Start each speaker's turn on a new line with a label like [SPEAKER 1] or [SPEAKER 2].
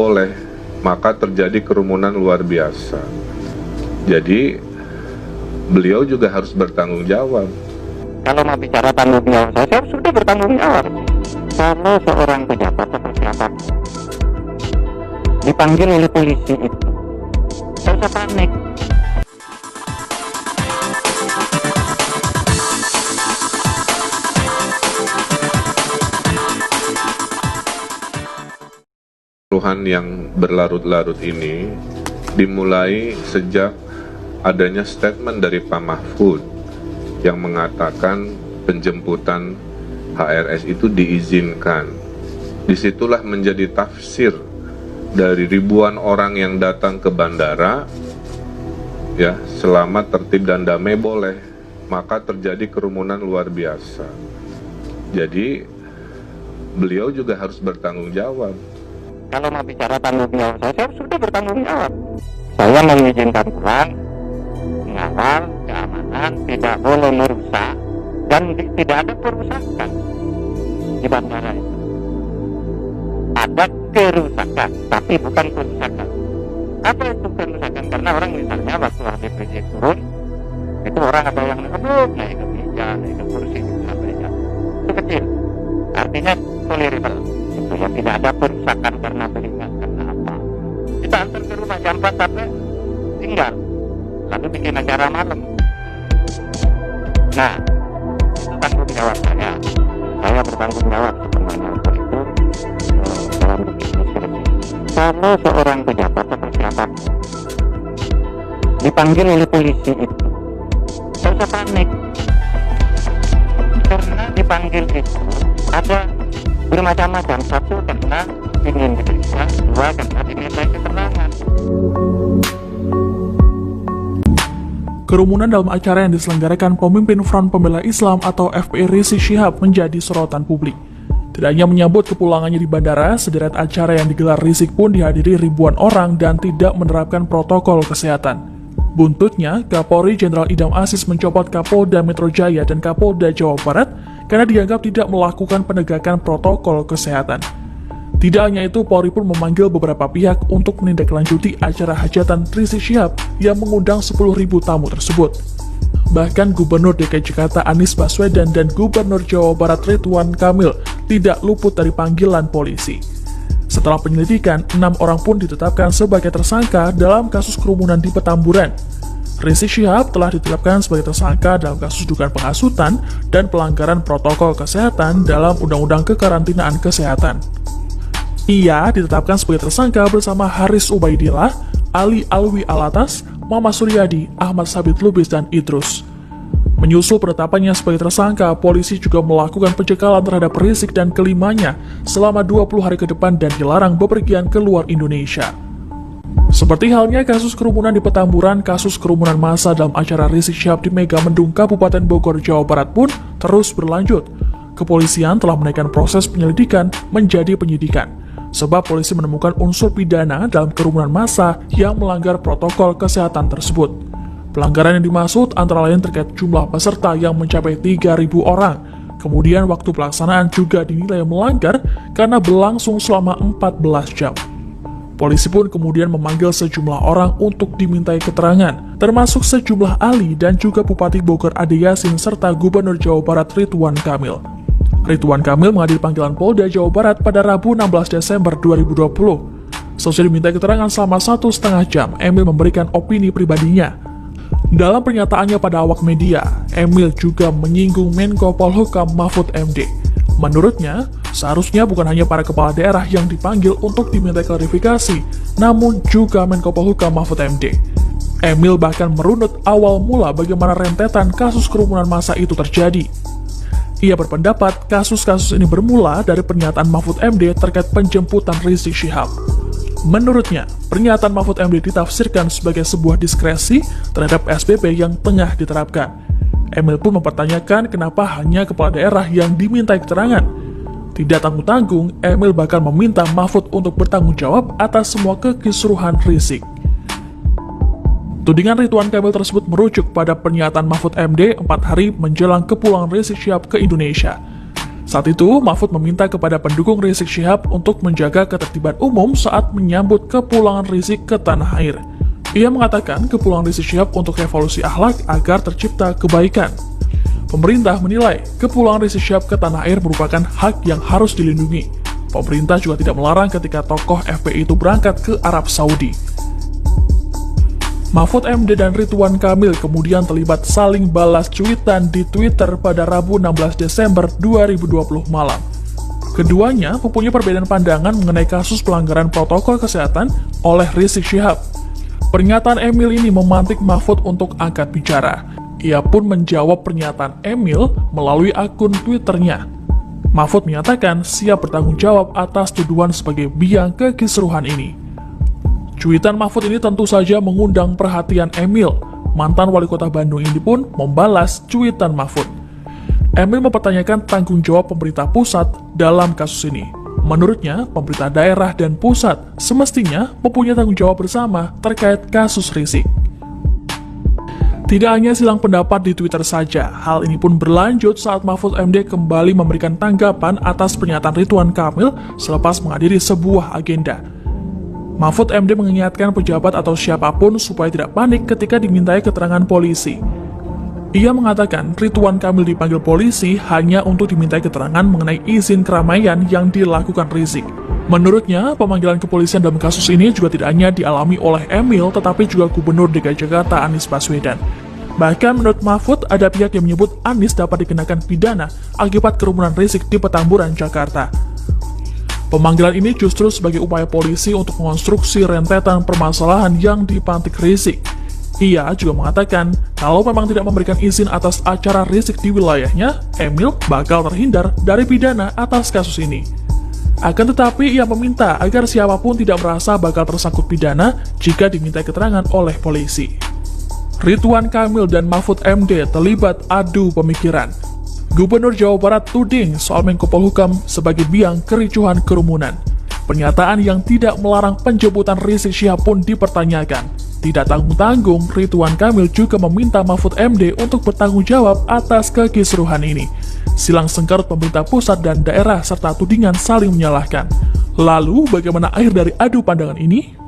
[SPEAKER 1] boleh, maka terjadi kerumunan luar biasa. Jadi beliau juga harus bertanggung jawab.
[SPEAKER 2] Kalau mau bicara tanggung jawab, saya harus sudah bertanggung jawab. Kalau seorang pejabat atau siapa dipanggil oleh polisi itu, saya usah panik.
[SPEAKER 1] Keluhan yang berlarut-larut ini dimulai sejak adanya statement dari Pak Mahfud yang mengatakan penjemputan HRS itu diizinkan. Disitulah menjadi tafsir dari ribuan orang yang datang ke bandara, ya, selama tertib dan damai boleh, maka terjadi kerumunan luar biasa. Jadi beliau juga harus bertanggung jawab.
[SPEAKER 2] Kalau mau bicara tanggung jawab, saya harus sudah bertanggung jawab. Saya mengizinkan pulang, mengawal keamanan, tidak boleh merusak, dan tidak ada perusakan di bandara itu. Ada kerusakan, tapi bukan perusakan. Apa itu kerusakan? Karena orang misalnya waktu Habib Rizik turun, itu orang ada yang naik ke meja, naik ke kursi, sebagainya. Itu kecil, artinya tolerable. Itu ya, tidak ada perusakan karena beringat, karena apa. Kita antar ke rumah jam 4 sampai tinggal, lalu bikin acara malam. Nah, itu tanggung jawab saya. Saya bertanggung jawab sepenuhnya untuk itu dalam bisnis. Kalau seorang pejabat atau siapa dipanggil oleh polisi itu, saya usah panik. Karena dipanggil itu ada bermacam-macam. Satu, karena ingin diperiksa. Dua, karena diminta keterangan.
[SPEAKER 3] Kerumunan dalam acara yang diselenggarakan pemimpin Front Pembela Islam atau FPI Rizik Syihab menjadi sorotan publik. Tidak hanya menyambut kepulangannya di bandara, sederet acara yang digelar Rizik pun dihadiri ribuan orang dan tidak menerapkan protokol kesehatan. Buntutnya, Kapolri Jenderal Idam Aziz mencopot Kapolda Metro Jaya dan Kapolda Jawa Barat karena dianggap tidak melakukan penegakan protokol kesehatan. Tidak hanya itu, Polri pun memanggil beberapa pihak untuk menindaklanjuti acara hajatan Rizik Syihab yang mengundang 10.000 tamu tersebut. Bahkan Gubernur DKI Jakarta Anies Baswedan dan Gubernur Jawa Barat Ridwan Kamil tidak luput dari panggilan polisi. Setelah penyelidikan, 6 orang pun ditetapkan sebagai tersangka dalam kasus kerumunan di Petamburan. Rizik Syihab telah ditetapkan sebagai tersangka dalam kasus dugaan penghasutan dan pelanggaran protokol kesehatan dalam Undang-Undang Kekarantinaan Kesehatan. Ia ditetapkan sebagai tersangka bersama Haris Ubaidillah, Ali Alwi Alatas, Muhammad Suryadi, Ahmad Sabit Lubis, dan Idrus. Menyusul penetapannya sebagai tersangka, polisi juga melakukan pencekalan terhadap Rizik dan kelimanya selama 20 hari ke depan dan dilarang bepergian keluar Indonesia. Seperti halnya kasus kerumunan di Petamburan, kasus kerumunan massa dalam acara Rizik Syihab di Megamendung, Kabupaten Bogor, Jawa Barat pun terus berlanjut. Kepolisian telah menaikkan proses penyelidikan menjadi penyidikan, sebab polisi menemukan unsur pidana dalam kerumunan massa yang melanggar protokol kesehatan tersebut. Pelanggaran yang dimaksud antara lain terkait jumlah peserta yang mencapai 3.000 orang. Kemudian waktu pelaksanaan juga dinilai melanggar karena berlangsung selama 14 jam. Polisi pun kemudian memanggil sejumlah orang untuk dimintai keterangan, termasuk sejumlah ahli dan juga Bupati Bogor Ade Yasin serta Gubernur Jawa Barat Ridwan Kamil. Ridwan Kamil menghadiri panggilan Polda Jawa Barat pada Rabu 16 Desember 2020. Setelah diminta keterangan selama 1,5 jam, Emil memberikan opini pribadinya. Dalam pernyataannya pada awak media, Emil juga menyinggung Menko Polhukam Mahfud MD. Menurutnya, seharusnya bukan hanya para kepala daerah yang dipanggil untuk diminta klarifikasi, namun juga Menko Polhukam Mahfud MD. Emil bahkan merunut awal mula bagaimana rentetan kasus kerumunan massa itu terjadi. Ia berpendapat kasus-kasus ini bermula dari pernyataan Mahfud MD terkait penjemputan Rizik Syihab. Menurutnya, pernyataan Mahfud MD ditafsirkan sebagai sebuah diskresi terhadap PSBB yang tengah diterapkan. Emil pun mempertanyakan kenapa hanya kepala daerah yang dimintai keterangan. Tidak tanggung-tanggung, Emil bahkan meminta Mahfud untuk bertanggung jawab atas semua kekisruhan Rizik. Tudingan Ridwan Kamil tersebut merujuk pada pernyataan Mahfud MD 4 hari menjelang kepulangan Rizik Syihab ke Indonesia. Saat itu, Mahfud meminta kepada pendukung Rizik Syihab untuk menjaga ketertiban umum saat menyambut kepulangan Rizik ke tanah air. Ia mengatakan kepulangan Rizik Syihab untuk revolusi akhlak agar tercipta kebaikan. Pemerintah menilai kepulangan Rizik Syihab ke tanah air merupakan hak yang harus dilindungi. Pemerintah juga tidak melarang ketika tokoh FPI itu berangkat ke Arab Saudi. Mahfud MD dan Ridwan Kamil kemudian terlibat saling balas cuitan di Twitter pada Rabu 16 Desember 2020 malam. Keduanya mempunyai perbedaan pandangan mengenai kasus pelanggaran protokol kesehatan oleh Rizik Syihab. Pernyataan Emil ini memantik Mahfud untuk angkat bicara. Ia pun menjawab pernyataan Emil melalui akun Twitternya. Mahfud menyatakan siap bertanggung jawab atas tuduhan sebagai biang kekisruhan ini. Cuitan Mahfud ini tentu saja mengundang perhatian Emil. Mantan wali kota Bandung ini pun membalas cuitan Mahfud. Emil mempertanyakan tanggung jawab pemerintah pusat dalam kasus ini. Menurutnya, pemerintah daerah dan pusat semestinya mempunyai tanggung jawab bersama terkait kasus Rizik. Tidak hanya silang pendapat di Twitter saja, hal ini pun berlanjut saat Mahfud MD kembali memberikan tanggapan atas pernyataan Ridwan Kamil selepas menghadiri sebuah agenda. Mahfud MD mengingatkan pejabat atau siapapun supaya tidak panik ketika dimintai keterangan polisi. Ia mengatakan Ridwan Kamil dipanggil polisi hanya untuk dimintai keterangan mengenai izin keramaian yang dilakukan Rizik. Menurutnya, pemanggilan kepolisian dalam kasus ini juga tidak hanya dialami oleh Emil, tetapi juga Gubernur DKI Jakarta Anies Baswedan. Bahkan menurut Mahfud, ada pihak yang menyebut Anies dapat dikenakan pidana akibat kerumunan Rizik di Petamburan, Jakarta. Pemanggilan ini justru sebagai upaya polisi untuk mengonstruksi rentetan permasalahan yang dipantik Rizik. Ia juga mengatakan, kalau memang tidak memberikan izin atas acara Rizik di wilayahnya, Emil bakal terhindar dari pidana atas kasus ini. Akan tetapi, ia meminta agar siapapun tidak merasa bakal tersangkut pidana jika diminta keterangan oleh polisi. Ridwan Kamil dan Mahfud MD terlibat adu pemikiran. Gubernur Jawa Barat tuding soal Menko Polhukam sebagai biang kericuhan kerumunan. Pernyataan yang tidak melarang penjemputan Rizik Syihab pun dipertanyakan. Tidak tanggung-tanggung, Ridwan Kamil juga meminta Mahfud MD untuk bertanggung jawab atas kekisruhan ini. Silang sengkarut pemerintah pusat dan daerah serta tudingan saling menyalahkan. Lalu, bagaimana akhir dari adu pandangan ini?